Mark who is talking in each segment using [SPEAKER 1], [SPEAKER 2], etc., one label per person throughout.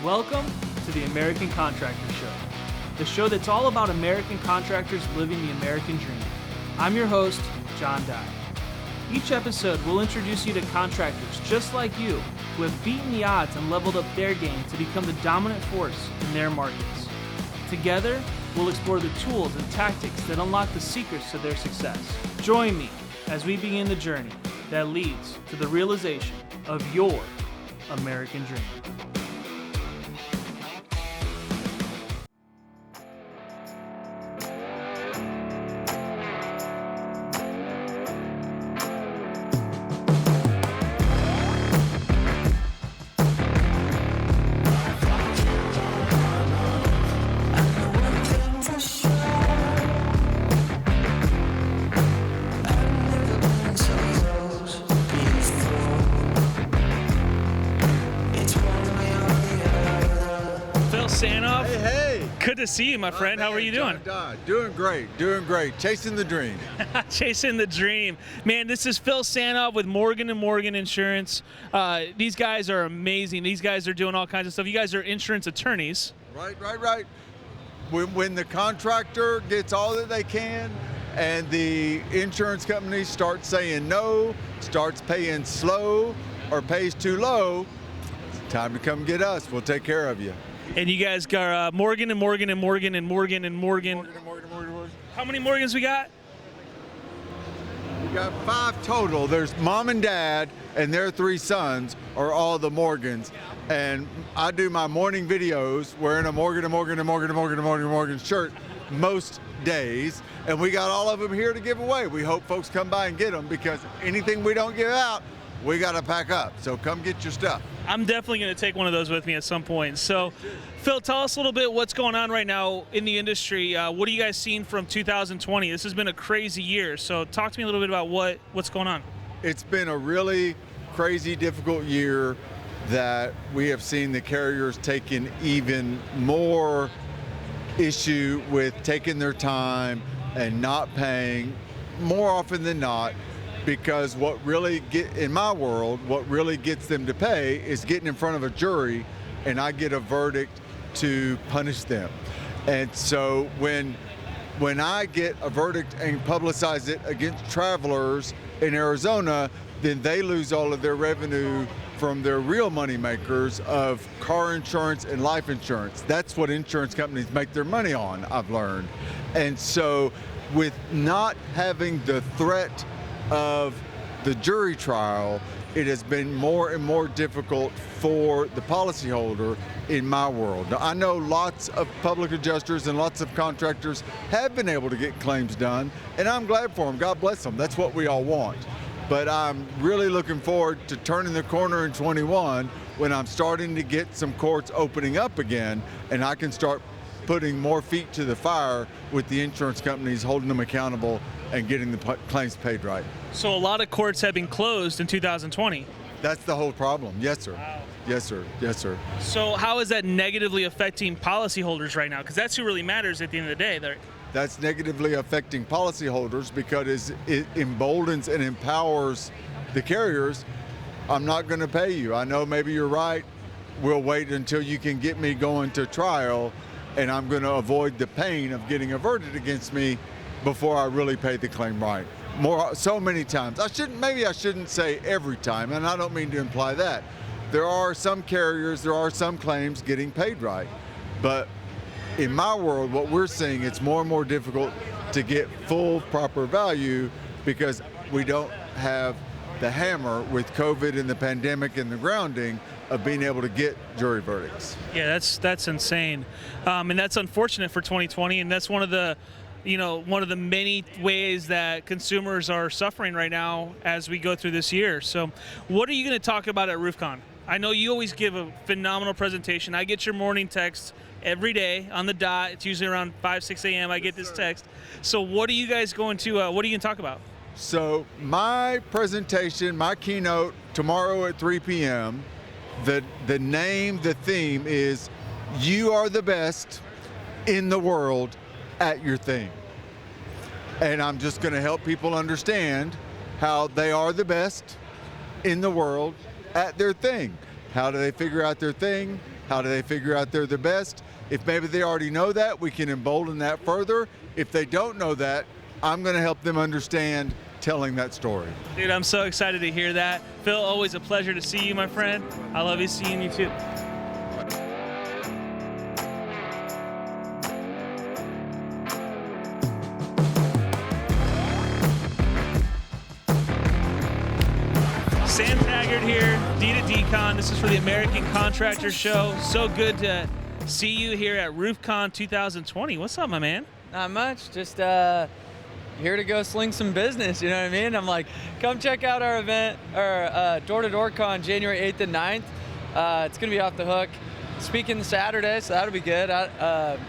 [SPEAKER 1] Welcome to the American Contractor Show, the show that's all about American contractors living the American dream. I'm your host, John Dye. Each episode, we'll introduce you to contractors just like you who have beaten the odds and leveled up their game to become the dominant force in their markets. Together, we'll explore the tools and tactics that unlock the secrets to their success. Join me as we begin the journey that leads to the realization of your American dream.
[SPEAKER 2] Good to see you, my friend. How are you doing?
[SPEAKER 3] Doing great. Chasing the dream.
[SPEAKER 2] Chasing the dream. Man, this is Phil Sanoff with Morgan & Morgan Insurance. These guys are amazing. These guys are doing all kinds of stuff. You guys are insurance attorneys.
[SPEAKER 3] Right. When the contractor gets all that they can and the insurance company starts saying no, starts paying slow or pays too low, it's time to come get us. We'll take care of you.
[SPEAKER 2] And you guys got Morgan & Morgan & Morgan & Morgan & Morgan. How many Morgans we got?
[SPEAKER 3] We got 5 total. There's mom and dad and their 3 sons are all the Morgans. And I do my morning videos wearing a Morgan shirt most days. And we got all of them here to give away. We hope folks come by and get them because anything we don't give out, we got to pack up. So come get your stuff.
[SPEAKER 2] I'm definitely going to take one of those with me at some point. So, Phil, tell us a little bit what's going on right now in the industry. What are you guys seeing from 2020? This has been a crazy year. So talk to me a little bit about what's going on.
[SPEAKER 3] It's been a really crazy, difficult year that we have seen the carriers taking even more issue with taking their time and not paying more often than not. Because in my world, what really gets them to pay is getting in front of a jury and I get a verdict to punish them. And so when I get a verdict and publicize it against travelers in Arizona, then they lose all of their revenue from their real money makers of car insurance and life insurance. That's what insurance companies make their money on, I've learned. And so with not having the threat of the jury trial, it has been more and more difficult for the policyholder in my world. Now, I know lots of public adjusters and lots of contractors have been able to get claims done, and I'm glad for them. God bless them. That's what we all want. But I'm really looking forward to turning the corner in 21 when I'm starting to get some courts opening up again, and I can start putting more feet to the fire with the insurance companies, holding them accountable and getting the claims paid right.
[SPEAKER 2] So a lot of courts have been closed in 2020.
[SPEAKER 3] That's the whole problem. Yes, sir.
[SPEAKER 2] Wow.
[SPEAKER 3] Yes, sir.
[SPEAKER 2] So how is that negatively affecting policyholders right now? Because that's who really matters at the end of the day.
[SPEAKER 3] That's negatively affecting policyholders because it emboldens and empowers the carriers. I'm not going to pay you. I know maybe you're right. We'll wait until you can get me going to trial, and I'm going to avoid the pain of getting a verdict against me before I really pay the claim right. So many times. I shouldn't say every time, and I don't mean to imply that. There are some carriers, there are some claims getting paid right. But in my world, what we're seeing, it's more and more difficult to get full proper value because we don't have the hammer with COVID and the pandemic and the grounding of being able to get jury verdicts.
[SPEAKER 2] Yeah, that's insane. And that's unfortunate for 2020, and that's one of the many ways that consumers are suffering right now as we go through this year. So what are you going to talk about at RoofCON? I know you always give a phenomenal presentation. I get your morning text every day on the dot. It's usually around 5-6 a.m. I get this text. So what are you guys going to talk about?
[SPEAKER 3] So my presentation, my keynote tomorrow at 3 p.m., the theme is you are the best in the world at your thing. And I'm just going to help people understand how they are the best in the world at their thing. How do they figure out their thing? How do they figure out they're the best? If maybe they already know that, we can embolden that further. If they don't know that, I'm going to help them understand telling that story.
[SPEAKER 2] Dude, I'm so excited to hear that. Phil, always a pleasure to see you, my friend. I love you, seeing you too. Sam Taggart here, Adida Decon. This is for the American Contractor Show. So good to see you here at RoofCON 2020. What's up, my man?
[SPEAKER 4] Not much, just here to go sling some business, you know what I mean? I'm like, come check out our event, our door-to-door con, January 8th and 9th. It's gonna be off the hook. Speaking Saturday, so that'll be good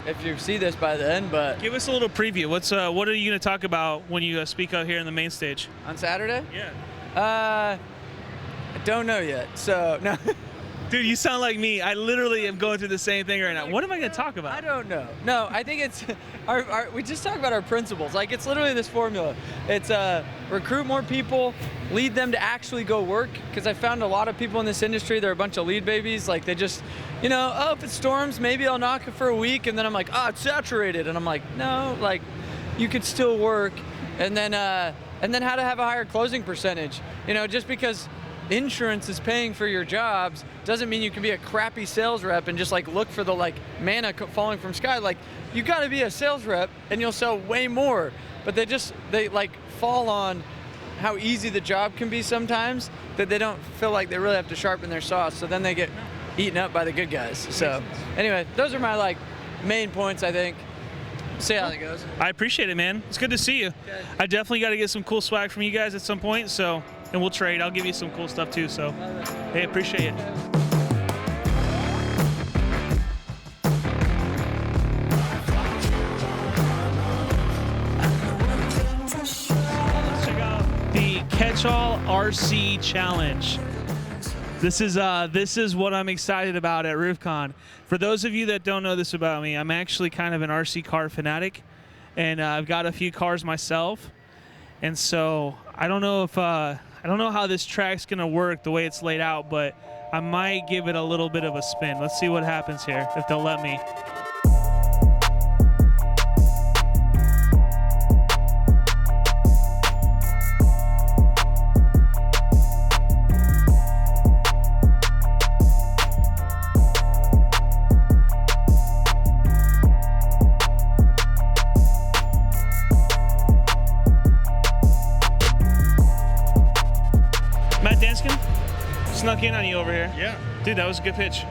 [SPEAKER 4] if you see this by then, but.
[SPEAKER 2] Give us a little preview. What are you gonna talk about when you speak out here in the main stage?
[SPEAKER 4] On Saturday?
[SPEAKER 2] Yeah.
[SPEAKER 4] I don't know yet, so no.
[SPEAKER 2] Dude, you sound like me. I literally am going through the same thing right now. What am I going to talk about?
[SPEAKER 4] I don't know. No, I think it's, we just talk about our principles. Like, it's literally this formula. It's recruit more people, lead them to actually go work, because I found a lot of people in this industry, they're a bunch of lead babies. Like, they just, you know, oh, if it storms, maybe I'll knock it for a week, and then I'm like, oh, it's saturated. And I'm like, no, like, you could still work. And then how to have a higher closing percentage. You know, just because insurance is paying for your jobs doesn't mean you can be a crappy sales rep and just like look for the like manna falling from sky. Like, you got to be a sales rep and you'll sell way more. But they like fall on how easy the job can be sometimes, that they don't feel like they really have to sharpen their sauce. So then they get eaten up by the good guys. So anyway, those are my like main points, I think. See how that goes.
[SPEAKER 2] I appreciate it, man. It's good to see you.
[SPEAKER 4] Okay.
[SPEAKER 2] I definitely got to get some cool swag from you guys at some point, so, and we'll trade. I'll give you some cool stuff too, so hey, appreciate it. Let's check out the Catch-All RC Challenge. This is what I'm excited about at RoofCON. For those of you that don't know this about me, I'm actually kind of an RC car fanatic, and I've got a few cars myself. And so I don't know how this track's gonna work the way it's laid out, but I might give it a little bit of a spin. Let's see what happens here, if they'll let me. Snuck in on you over here.
[SPEAKER 5] Yeah.
[SPEAKER 2] Dude, that was a good pitch.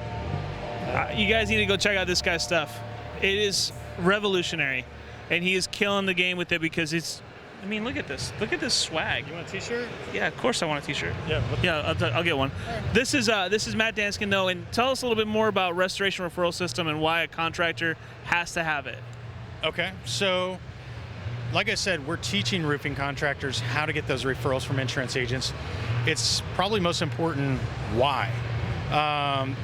[SPEAKER 2] You guys need to go check out this guy's stuff. It is revolutionary, and he is killing the game with it because it's, I mean, look at this. Look at this swag.
[SPEAKER 5] You want a t-shirt?
[SPEAKER 2] Yeah, of course I want a t-shirt.
[SPEAKER 5] Yeah.
[SPEAKER 2] Yeah, I'll get one. Right. This is Matt Danskin, though, and tell us a little bit more about Restoration Referral System and why a contractor has to have it.
[SPEAKER 5] Okay, so like I said, we're teaching roofing contractors how to get those referrals from insurance agents. It's probably most important why.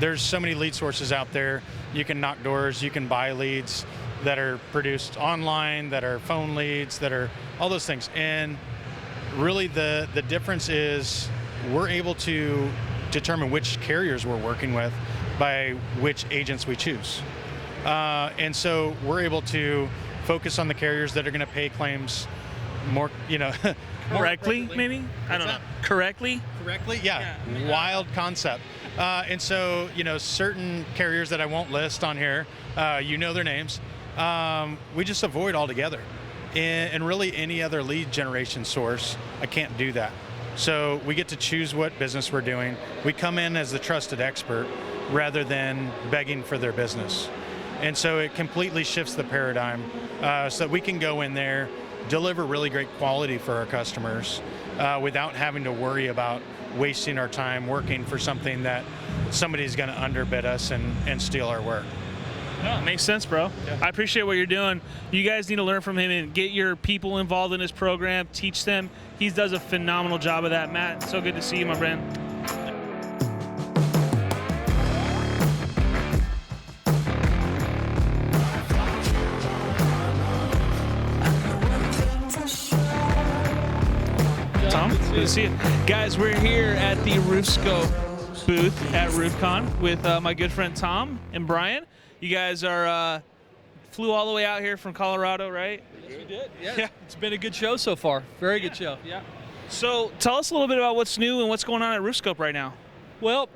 [SPEAKER 5] There's so many lead sources out there. You can knock doors, you can buy leads that are produced online, that are phone leads, that are all those things. And really the difference is we're able to determine which carriers we're working with by which agents we choose. And so we're able to focus on the carriers that are going to pay claims more,
[SPEAKER 2] correctly, maybe? I don't know. Correctly?
[SPEAKER 5] Correctly? Yeah. Wild concept. And so, certain carriers that I won't list on here, their names, we just avoid altogether. And really any other lead generation source, I can't do that. So we get to choose what business we're doing. We come in as the trusted expert rather than begging for their business. And so it completely shifts the paradigm so that we can go in there, deliver really great quality for our customers without having to worry about wasting our time working for something that somebody's going to underbid us and steal our work.
[SPEAKER 2] No, it makes sense, bro.
[SPEAKER 5] Yeah.
[SPEAKER 2] I appreciate what you're doing. You guys need to learn from him and get your people involved in his program, teach them. He does a phenomenal job of that. Matt, so good to see you, my friend. Tom, good to see you. Guys, we're here at the RoofScope booth at RoofCON with my good friend Tom and Brian. You guys are flew all the way out here from Colorado, right?
[SPEAKER 6] Yes, we did. Yeah. It's been a good show so far. Very good show. Yeah.
[SPEAKER 2] So tell us a little bit about what's new and what's going on at RoofScope right now.
[SPEAKER 6] Well,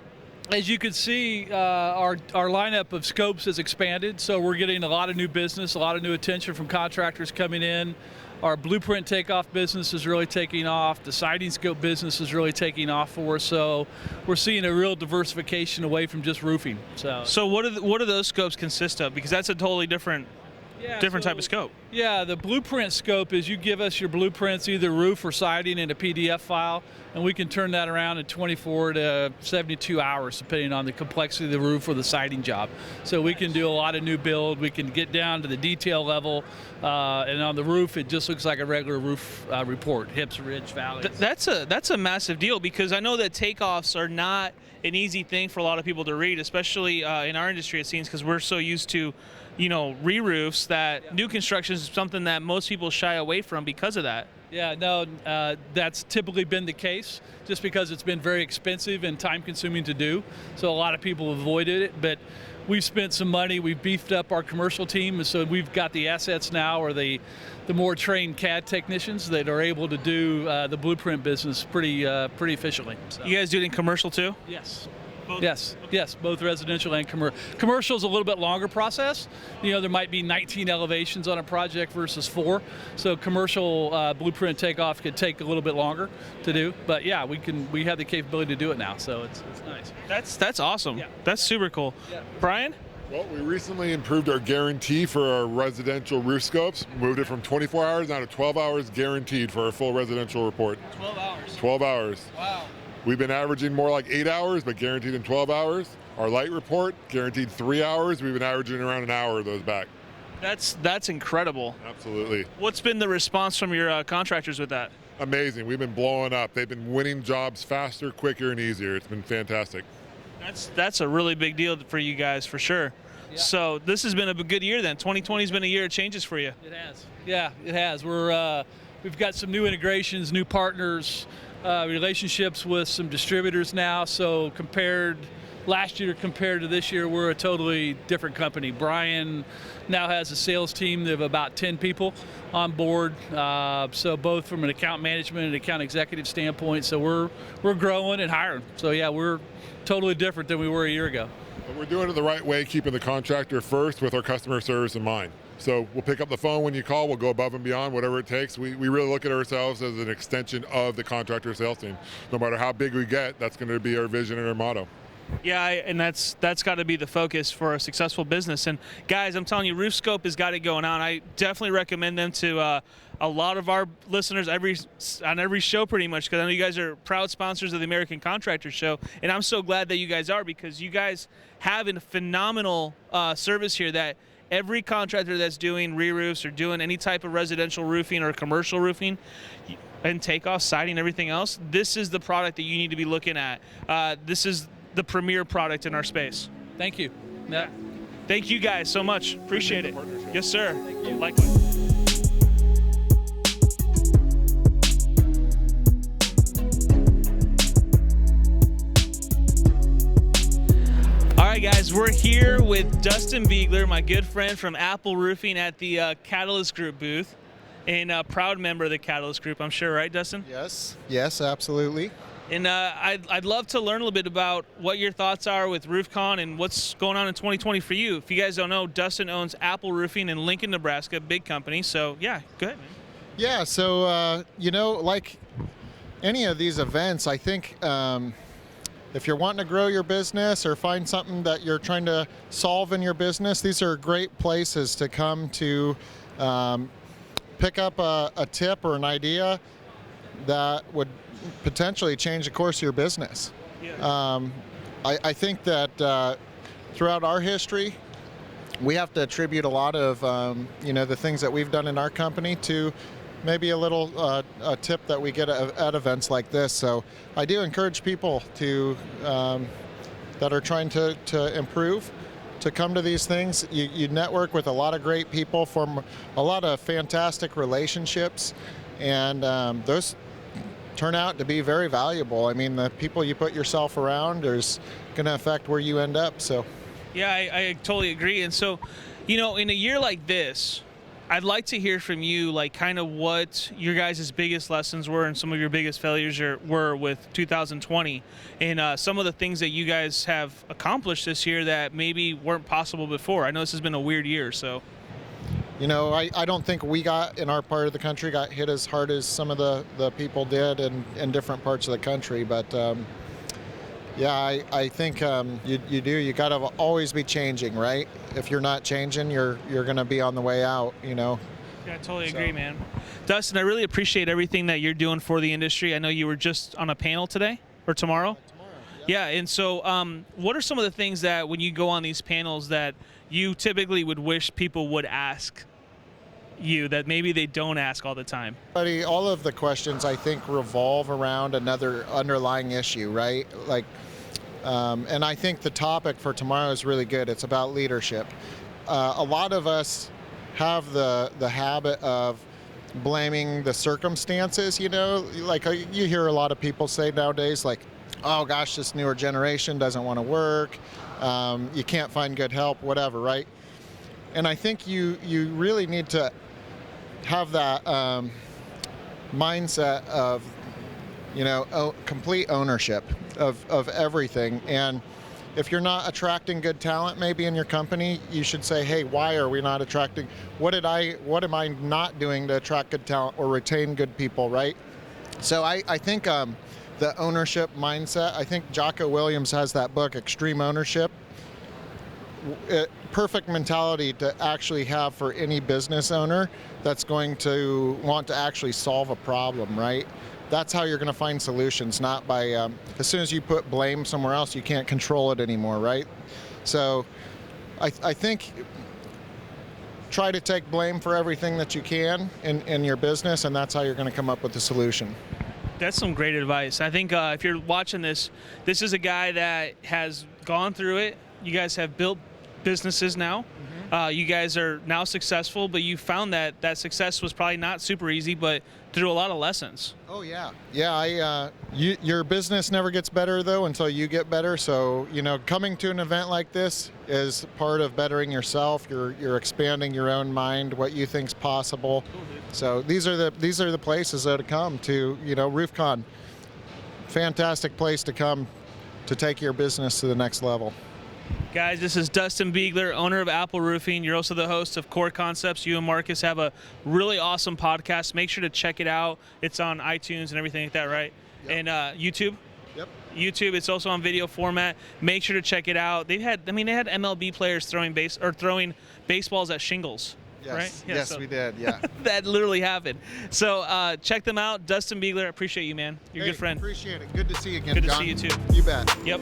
[SPEAKER 6] as you can see, our lineup of scopes has expanded, so we're getting a lot of new business, a lot of new attention from contractors coming in. Our blueprint takeoff business is really taking off. The siding scope business is really taking off for us. So we're seeing a real diversification away from just roofing.
[SPEAKER 2] So what do those scopes consist of? Because that's a totally different type of scope.
[SPEAKER 6] Yeah, the blueprint scope is you give us your blueprints, either roof or siding, in a PDF file, and we can turn that around in 24 to 72 hours, depending on the complexity of the roof or the siding job. So we can do a lot of new build. We can get down to the detail level, and on the roof, it just looks like a regular roof report, hips, ridge, valleys.
[SPEAKER 2] That's a massive deal, because I know that takeoffs are not an easy thing for a lot of people to read, especially in our industry, it seems, because we're so used to, re-roofs, that new construction is something that most people shy away from because of that.
[SPEAKER 6] Yeah, no, that's typically been the case, just because it's been very expensive and time-consuming to do. So a lot of people avoided it, but we've spent some money. We've beefed up our commercial team, and so we've got the assets now, or the more trained CAD technicians that are able to do the blueprint business pretty efficiently. So.
[SPEAKER 2] You guys do it in commercial too?
[SPEAKER 6] Yes. Both? Yes, both residential and commercial. Commercial is a little bit longer process. There might be 19 elevations on a project versus 4. So commercial blueprint takeoff could take a little bit longer to do. But yeah, we have the capability to do it now, so it's nice.
[SPEAKER 2] That's awesome.
[SPEAKER 6] Yeah.
[SPEAKER 2] That's super cool.
[SPEAKER 6] Yeah.
[SPEAKER 2] Brian?
[SPEAKER 7] Well, we recently improved our guarantee for our residential roof scopes. Moved it from 24 hours down to 12 hours guaranteed for our full residential report.
[SPEAKER 2] 12 hours.
[SPEAKER 7] 12 hours.
[SPEAKER 2] Wow.
[SPEAKER 7] We've been averaging more like 8 hours, but guaranteed in 12 hours. Our light report, guaranteed 3 hours. We've been averaging around an hour of those back.
[SPEAKER 2] That's incredible.
[SPEAKER 7] Absolutely.
[SPEAKER 2] What's been the response from your contractors with that?
[SPEAKER 7] Amazing. We've been blowing up. They've been winning jobs faster, quicker, and easier. It's been fantastic.
[SPEAKER 2] That's a really big deal for you guys, for sure.
[SPEAKER 6] Yeah.
[SPEAKER 2] So this has been a good year then. 2020 has been a year of changes for you.
[SPEAKER 6] It has. Yeah, it has. We've got some new integrations, new partners, relationships with some distributors now. So last year compared to this year, we're a totally different company. Brian now has a sales team of about 10 people on board. So both from an account management and account executive standpoint. So we're growing and hiring. So yeah, we're totally different than we were a year ago.
[SPEAKER 7] But we're doing it the right way, keeping the contractor first with our customer service in mind. So we'll pick up the phone when you call. We'll go above and beyond, whatever it takes. We really look at ourselves as an extension of the contractor sales team. No matter how big we get, that's going to be our vision and our motto.
[SPEAKER 2] Yeah, and that's got to be the focus for a successful business. And guys, I'm telling you, RoofScope has got it going on. I definitely recommend them to a lot of our listeners on every show pretty much, because I know you guys are proud sponsors of the American Contractor Show, and I'm so glad that you guys are, because you guys have a phenomenal service here that every contractor that's doing re-roofs or doing any type of residential roofing or commercial roofing and takeoff, siding, everything else, this is the product that you need to be looking at. This is the premier product in our space.
[SPEAKER 6] Thank you.
[SPEAKER 2] Yeah. Thank you guys so much. Appreciate it. Yes, sir. Thank you. Likewise. All right, guys, we're here with Dustin Beegler, my good friend from Apple Roofing, at the Catalyst Group booth, and a proud member of the Catalyst Group, I'm sure, right, Dustin?
[SPEAKER 8] Yes, absolutely.
[SPEAKER 2] And I'd love to learn a little bit about what your thoughts are with RoofCON and what's going on in 2020 for you. If you guys don't know, Dustin owns Apple Roofing in Lincoln, Nebraska, big company. So, yeah, go ahead, man.
[SPEAKER 8] Yeah, so, like any of these events, I think if you're wanting to grow your business or find something that you're trying to solve in your business, these are great places to come to pick up a tip or an idea that would potentially change the course of your business.
[SPEAKER 2] Yeah.
[SPEAKER 8] I think that throughout our history, we have to attribute a lot of the things that we've done in our company to maybe a little a tip that we get at events like this. So I do encourage people to that are trying to improve to come to these things. You network with a lot of great people, form a lot of fantastic relationships, and those turn out to be very valuable. I mean, the people you put yourself around is going to affect where you end up. So,
[SPEAKER 2] yeah, I totally agree. And so, in a year like this, I'd like to hear from you, like kind of what your guys' biggest lessons were and some of your biggest failures were with 2020, and some of the things that you guys have accomplished this year that maybe weren't possible before. I know this has been a weird year, so.
[SPEAKER 8] I don't think we in our part of the country got hit as hard as some of the people did in different parts of the country, but yeah, I think you got to always be changing, right? If you're not changing, you're going to be on the way out, Yeah,
[SPEAKER 2] I totally agree, man. Dustin, I really appreciate everything that you're doing for the industry. I know you were just on a panel today or tomorrow. Yeah, and so what are some of the things that when you go on these panels that you typically would wish people would ask you that maybe they don't ask all the time?
[SPEAKER 8] All of the questions, I think, revolve around another underlying issue, right? Like, and I think the topic for tomorrow is really good. It's about leadership. A lot of us have the habit of blaming the circumstances, like you hear a lot of people say nowadays, like, oh gosh, this newer generation doesn't want to work, you can't find good help, whatever, right? And I think you really need to have that mindset of, complete ownership of everything. And if you're not attracting good talent maybe in your company, you should say, hey, why are we not attracting? What am I not doing to attract good talent or retain good people, right? So I think the ownership mindset, I think Jocko Williams has that book, Extreme Ownership. Perfect mentality to actually have for any business owner that's going to want to actually solve a problem, right? That's how you're going to find solutions, not by, as soon as you put blame somewhere else, you can't control it anymore, right? So I think try to take blame for everything that you can in your business, and that's how you're going to come up with a solution.
[SPEAKER 2] That's some great advice. I think if you're watching this is a guy that has gone through it. You guys have built businesses now. You guys are now successful, but you found that success was probably not super easy, but through a lot of lessons.
[SPEAKER 8] Oh yeah, yeah. Your business never gets better though until you get better. So coming to an event like this is part of bettering yourself. You're expanding your own mind, what you think's possible. So these are the places that come to. RoofCON, fantastic place to come to take your business to the next level.
[SPEAKER 2] Guys, this is Dustin Beegler, owner of Apple Roofing. You're also the host of Core Concepts. You and Marcus have a really awesome podcast. Make sure to check it out. It's on iTunes and everything like that, right? Yep. And YouTube?
[SPEAKER 8] Yep.
[SPEAKER 2] YouTube. It's also on video format. Make sure to check it out. They had MLB players throwing baseballs at shingles.
[SPEAKER 8] Yes.
[SPEAKER 2] Right? Yeah,
[SPEAKER 8] yes,
[SPEAKER 2] so
[SPEAKER 8] we did. Yeah.
[SPEAKER 2] That literally happened. So check them out. Dustin Beegler, I appreciate you, man. You're a good friend.
[SPEAKER 8] Appreciate it. Good to see you again,
[SPEAKER 2] Good
[SPEAKER 8] John.
[SPEAKER 2] to see you too.
[SPEAKER 8] You bet.
[SPEAKER 2] Yep.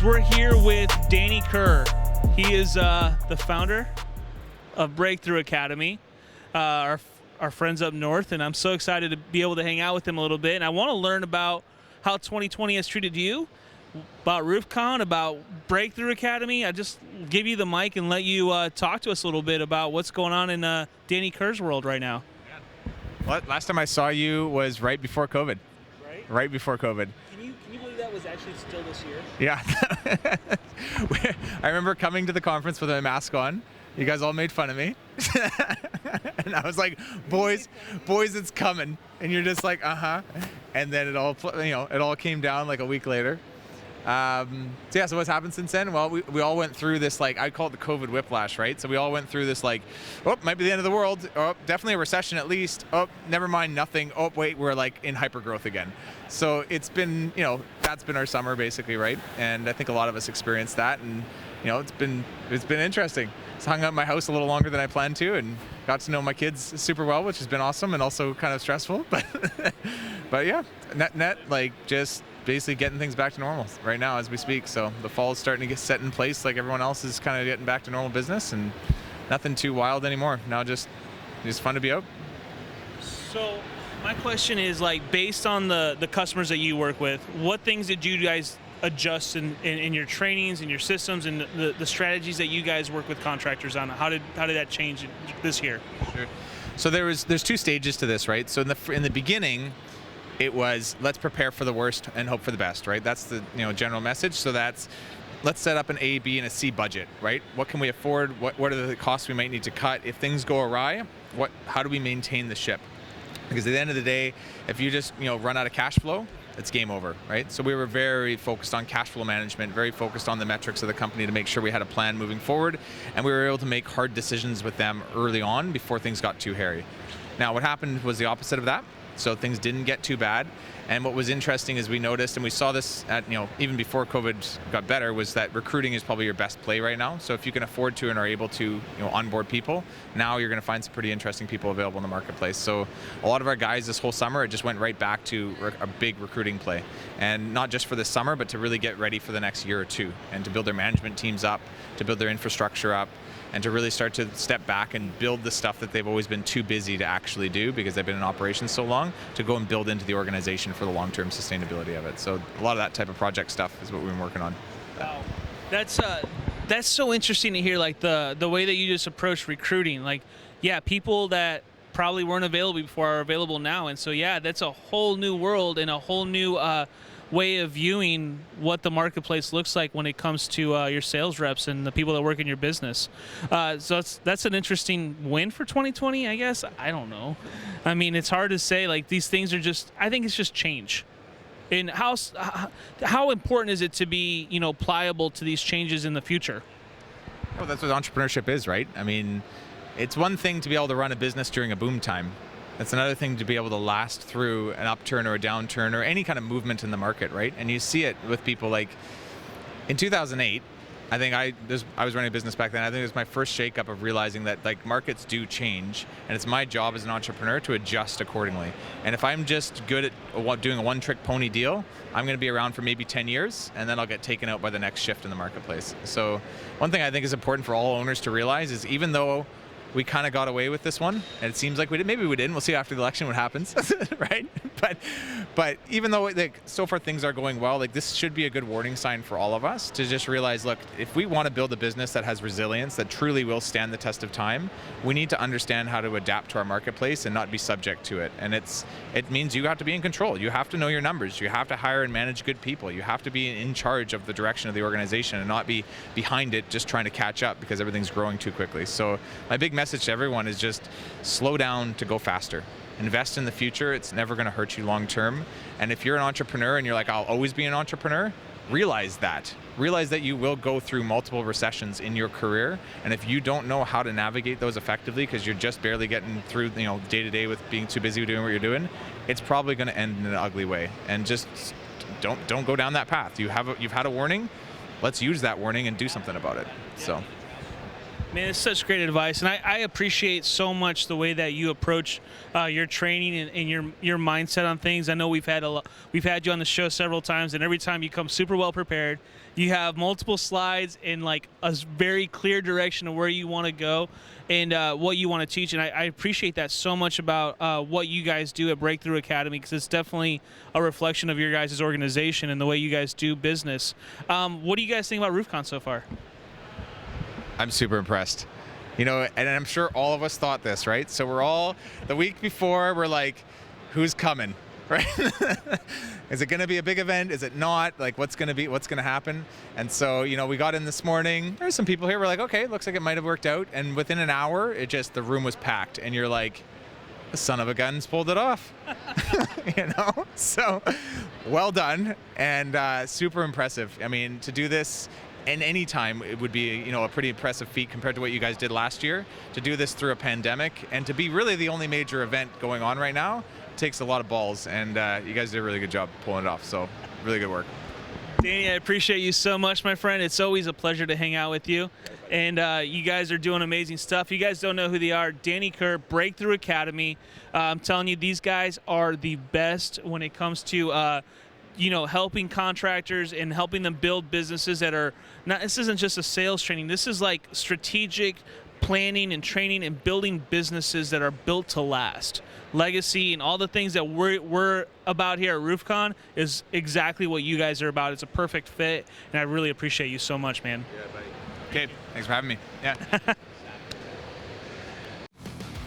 [SPEAKER 2] We're here with Danny Kerr. He is the founder of Breakthrough Academy, our friends up north, and I'm so excited to be able to hang out with him a little bit. And I want to learn about how 2020 has treated you, about RoofCON, about Breakthrough Academy. I just give you the mic and let you talk to us a little bit about what's going on in Danny Kerr's world right now.
[SPEAKER 9] Well, last time I saw you was right before COVID. Right before COVID.
[SPEAKER 2] Can you believe that was actually still this year?
[SPEAKER 9] Yeah. I remember coming to the conference with my mask on. You guys all made fun of me. And I was like, boys, it's coming. And you're just like, uh-huh. And then it all came down like a week later. So what's happened since then? Well, we all went through this, like, I call it the COVID whiplash, right? So we all went through this, like, oh, might be the end of the world. Oh, definitely a recession at least. Oh, never mind, nothing. Oh, wait, we're like in hypergrowth again. So it's been, that's been our summer basically, right? And I think a lot of us experienced that, and it's been interesting. So hung out in my house a little longer than I planned to, and got to know my kids super well, which has been awesome and also kind of stressful. But yeah, net like just basically getting things back to normal right now as we speak. So the fall is starting to get set in place, like everyone else is kind of getting back to normal business, and nothing too wild anymore. Now just fun to be out.
[SPEAKER 2] So my question is, like, based on the customers that you work with, what things did you guys adjust in your trainings and your systems and the strategies that you guys work with contractors on? How did that change this year?
[SPEAKER 9] Sure. So there's 2 stages to this, right? So in the beginning, it was let's prepare for the worst and hope for the best, right? That's the general message. So that's let's set up an A, B, and a C budget, right? What can we afford? What are the costs we might need to cut if things go awry? How do we maintain the ship? Because at the end of the day, if you just run out of cash flow, it's game over, right? So we were very focused on cash flow management, very focused on the metrics of the company to make sure we had a plan moving forward, and we were able to make hard decisions with them early on before things got too hairy. Now, what happened was the opposite of that. So things didn't get too bad. And what was interesting is we noticed, and we saw this at, even before COVID got better, was that recruiting is probably your best play right now. So if you can afford to and are able to, onboard people, now you're going to find some pretty interesting people available in the marketplace. So a lot of our guys this whole summer, it just went right back to a big recruiting play. And not just for this summer, but to really get ready for the next year or two and to build their management teams up, to build their infrastructure up, and to really start to step back and build the stuff that they've always been too busy to actually do because they've been in operations so long, to go and build into the organization for the long-term sustainability of it. So a lot of that type of project stuff is what we've been working on.
[SPEAKER 2] Wow. That's so interesting to hear, like the way that you just approach recruiting. Like, yeah, people that probably weren't available before are available now. And so, yeah, that's a whole new world and a whole new way of viewing what the marketplace looks like when it comes to your sales reps and the people that work in your business. So that's an interesting win for 2020, I guess. I don't know. I mean, it's hard to say. Like, these things are just, I think it's just change. And how important is it to be, pliable to these changes in the future?
[SPEAKER 9] Well, that's what entrepreneurship is, right? I mean, it's one thing to be able to run a business during a boom time. It's another thing to be able to last through an upturn or a downturn or any kind of movement in the market, right? And you see it with people like in 2008, I think I was running a business back then. I think it was my first shakeup of realizing that like markets do change, and it's my job as an entrepreneur to adjust accordingly. And if I'm just good at doing a one-trick pony deal, I'm going to be around for maybe 10 years, and then I'll get taken out by the next shift in the marketplace. So one thing I think is important for all owners to realize is even though we kind of got away with this one, and it seems like we did. Maybe we didn't. We'll see after the election what happens, right? But even though so far things are going well, this should be a good warning sign for all of us to just realize, look, if we want to build a business that has resilience, that truly will stand the test of time, we need to understand how to adapt to our marketplace and not be subject to it. And it means you have to be in control. You have to know your numbers. You have to hire and manage good people. You have to be in charge of the direction of the organization and not be behind it just trying to catch up because everything's growing too quickly. So my big message to everyone is just slow down to go faster. Invest in the future. It's never going to hurt you long term. And if you're an entrepreneur and you're like, I'll always be an entrepreneur, realize that. Realize that you will go through multiple recessions in your career. And if you don't know how to navigate those effectively because you're just barely getting through, day to day with being too busy doing what you're doing, it's probably going to end in an ugly way. And just don't go down that path. You've had a warning. Let's use that warning and do something about it. So.
[SPEAKER 2] Man, it's such great advice, and I appreciate so much the way that you approach your training and your mindset on things. I know we've had you on the show several times, and every time you come super well prepared. You have multiple slides and like a very clear direction of where you want to go and what you want to teach, and I appreciate that so much about what you guys do at Breakthrough Academy, because it's definitely a reflection of your guys' organization and the way you guys do business. What do you guys think about RoofCON so far?
[SPEAKER 9] I'm super impressed. And I'm sure all of us thought this, right? So we're all, the week before, we're like, who's coming, right? Is it going to be a big event? Is it not? Like, what's going to happen? And so, we got in this morning. There's some people here. We're like, okay, looks like it might have worked out. And within an hour, the room was packed. And you're like, the son of a gun's pulled it off. So well done and super impressive. I mean, to do this in any time, it would be a pretty impressive feat compared to what you guys did last year. To do this through a pandemic and to be really the only major event going on right now takes a lot of balls, and you guys did a really good job pulling it off. So really good work.
[SPEAKER 2] Danny, I appreciate you so much, my friend. It's always a pleasure to hang out with you. And you guys are doing amazing stuff. You guys don't know who they are. Danny Kerr, Breakthrough Academy. I'm telling you, these guys are the best when it comes to helping contractors and helping them build businesses that are not, this isn't just a sales training. This is like strategic planning and training and building businesses that are built to last. Legacy and all the things that we're about here at RoofCON is exactly what you guys are about. It's a perfect fit, and I really appreciate you so much, man.
[SPEAKER 9] Yeah, buddy. Okay, thanks for having me. Yeah.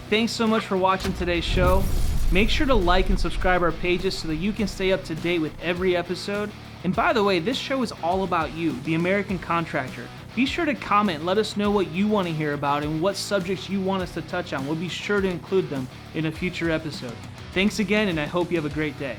[SPEAKER 1] Thanks so much for watching today's show. Make sure to like and subscribe our pages so that you can stay up to date with every episode. And by the way, this show is all about you, the American contractor. Be sure to comment and let us know what you want to hear about and what subjects you want us to touch on. We'll be sure to include them in a future episode. Thanks again, and I hope you have a great day.